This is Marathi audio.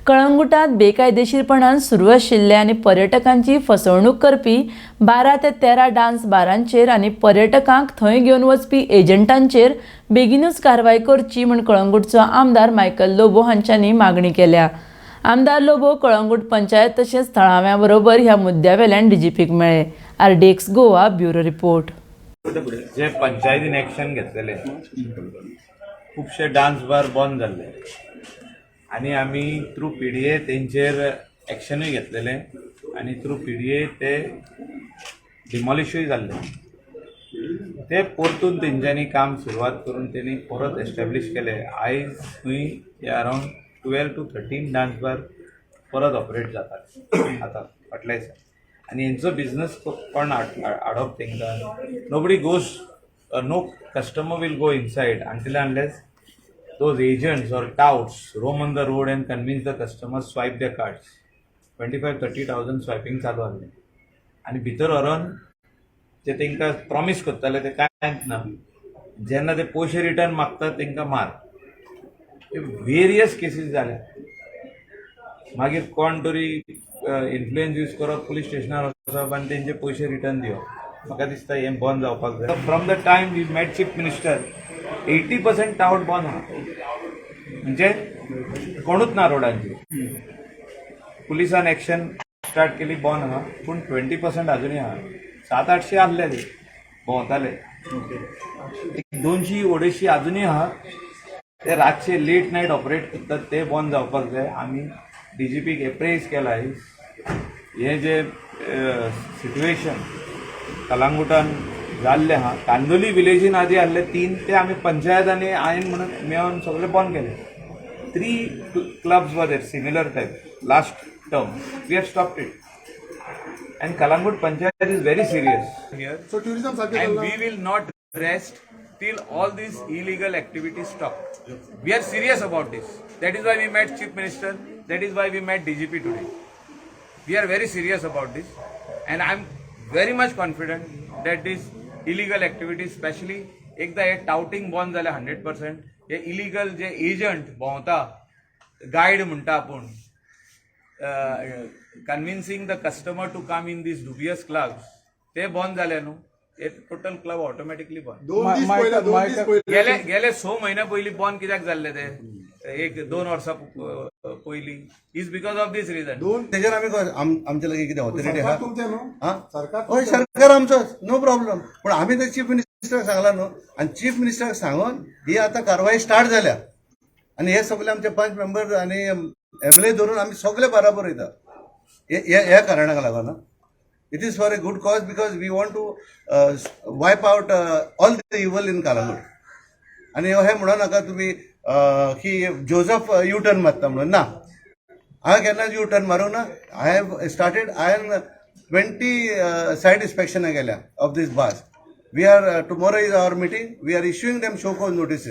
कळंगुटात बेकायदेशीरपणान सुरू आशिल्ले आनी पर्यटकांची फसवणूक करपी 12 ते 13 डान्स बारांचेर आनी पर्यटकांक थंय घेवन वचपी एजंटांचेर बेगीनूच कारवाय करची म्हूण कळंगुटचो आमदार मायकल लोबो हांच्यांनी मागणी केल्या। आमदार लोबो कळंगुट पंचायत तशेंच थळाव्यां बरोबर ह्या मुद्द्यावेल्यान डीजीपीक मेळ्ळे। RDX Goa bureau report. जे पंचायतीन एक्शन घेतलेले खूबशे डान्स बार बंद जाल्ले आनी आमी थ्रू PDA तेंचेर एक्शनूय घेतलेले आनी थ्रू PDA ते डिमॉलिशूय जाल्ले। ते परतून तेंच्यांनी काम सुरवात करून तेणी परत एस्टॅब्लीश केले। आयज खंय अरावंड 12 to 13 डान्स बार परत ऑपरेट जातात आतां फाटल्या दिसा आनी हेंचो बिजनस कोण हाडप तेंकां nobody goes no customer will go inside until unless those agents or touts roam on the road and convince the customers swipe their cards. 25-30,000 swiping चालू आसले आनी भितर व्हरोन जे तेंकां प्रॉमिस करताले ते कांयच ना। जेन्ना ते पयशे रिटर्न मागतात तेंकां मार। वेरियस केसीस जाल्या। मागीर कोण तरी इन्फ्लुएन्स यूज करप पुलीस स्टेशनार वचप आनी तेंचे पयशे रिटर्न दिवप। म्हाका दिसता हें बंद जावपाक जाय। From the time we met chief minister 80% touts बंद आहा म्हणजे कोणूच ना रोडांचेर। पुलिसान एक्शन स्टार्ट केली बंद आहा पूण 20% अजुनूय आहा। 700-800 आसले ते भोंवताले 200-250 अजुनूय आहा ते रातचे लेट नायट ऑपरेट करतात ते बंद जावपाक जाय। आमी डीजीपीक एप्रेज केला हे जे सिट्युएशन कलंगुटान जाल्ले आहा। कांदोली विलेजीन आदी आहले 3 ते आमी पंचायत आनी आयन म्हणून मेळोन सगळे बंद केले। 3 क्लब्स वर similar type last term we have stopped it and Kalangut Panchayat is very serious here. So tourism and we will not rest till all these illegal activities stop. We are serious about this. That is why we met Chief Minister. That is why we met DGP today. We are very serious about this and I am very much confident that this illegal activities especially एकदा हे टाउटिंग बंद जाले 100%। हे इलिगल जे एजंट भोंवता गायड म्हणटा आपूण convincing the customer to come in these dubious clubs ते बंद जाले न्हू। हे टोटल क्लब ऑटोमॅटिकली बंद। गेले 6 महिने पयलीं बंद कित्याक जाल्ले ते 1-2 वर्सां पयलीं is because of this reason. तेजेर आमी आमचे लागीं कितें ऑथॉरिटी आहा सरकार हय सरकार आमचो नो प्रॉब्लम पूण आमी ते चीफ मिनिस्टराक सांगला न्हू आनी चीफ मिनिस्टराक सांगून ही आतां कारवाई स्टार्ट जाल्या आनी हे सगळे आमचे 5 मेंबर्स आनी MLA धरून आमी सगळे बराबर वयता। ह्या कारणाक लागून it is for a good cause because we want to wipe out all the evil in Calangute. आनी हे म्हणू नाका तुमी की जोझफ यू टर्न मारता म्हणून ना। हांवें केन्नाच यू टर्न मारूंक ना। हांवें स्टार्टेड हांवें 20 सायट इन्स्पेक्शनां केल्या of these bars. We are tomorrow is our meeting we are issuing them show cause notice.